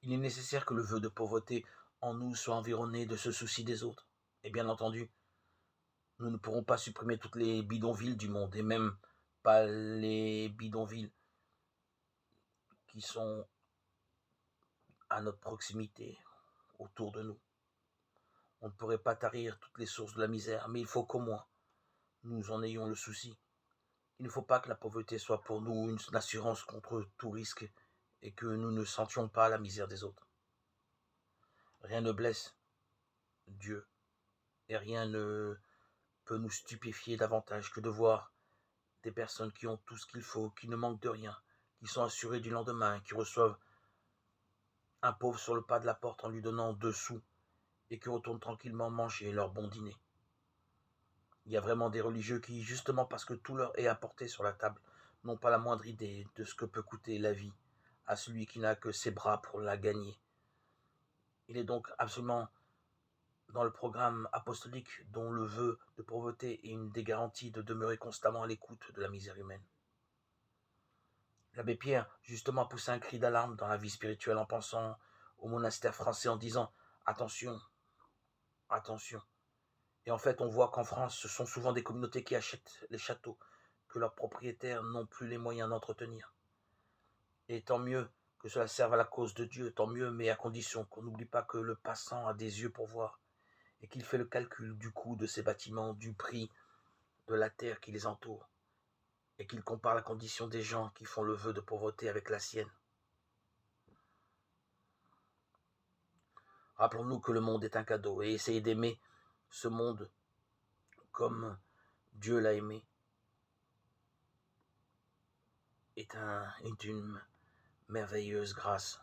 Il est nécessaire que le vœu de pauvreté en nous soit environné de ce souci des autres. Et bien entendu, nous ne pourrons pas supprimer toutes les bidonvilles du monde, et même pas les bidonvilles qui sont à notre proximité, autour de nous. On ne pourrait pas tarir toutes les sources de la misère, mais il faut qu'au moins nous en ayons le souci. Il ne faut pas que la pauvreté soit pour nous une assurance contre tout risque et que nous ne sentions pas la misère des autres. Rien ne blesse Dieu et rien ne peut nous stupéfier davantage que de voir des personnes qui ont tout ce qu'il faut, qui ne manquent de rien, qui sont assurées du lendemain, qui reçoivent un pauvre sur le pas de la porte en lui donnant 2 sous et qui retournent tranquillement manger leur bon dîner. Il y a vraiment des religieux qui, justement parce que tout leur est apporté sur la table, n'ont pas la moindre idée de ce que peut coûter la vie à celui qui n'a que ses bras pour la gagner. Il est donc absolument dans le programme apostolique dont le vœu de pauvreté est une des garanties de demeurer constamment à l'écoute de la misère humaine. L'abbé Pierre, justement, poussait un cri d'alarme dans la vie spirituelle en pensant au monastère français en disant « Attention, attention ». Et en fait, on voit qu'en France, ce sont souvent des communautés qui achètent les châteaux que leurs propriétaires n'ont plus les moyens d'entretenir. Et tant mieux que cela serve à la cause de Dieu, tant mieux, mais à condition qu'on n'oublie pas que le passant a des yeux pour voir et qu'il fait le calcul du coût de ces bâtiments, du prix de la terre qui les entoure, et qu'il compare la condition des gens qui font le vœu de pauvreté avec la sienne. Rappelons-nous que le monde est un cadeau et essayer d'aimer ce monde comme Dieu l'a aimé est une merveilleuse grâce.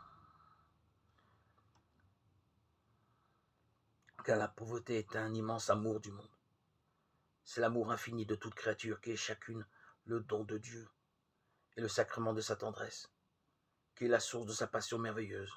Car la pauvreté est un immense amour du monde. C'est l'amour infini de toute créature qui est chacune le don de Dieu et le sacrement de sa tendresse, qui est la source de sa passion merveilleuse.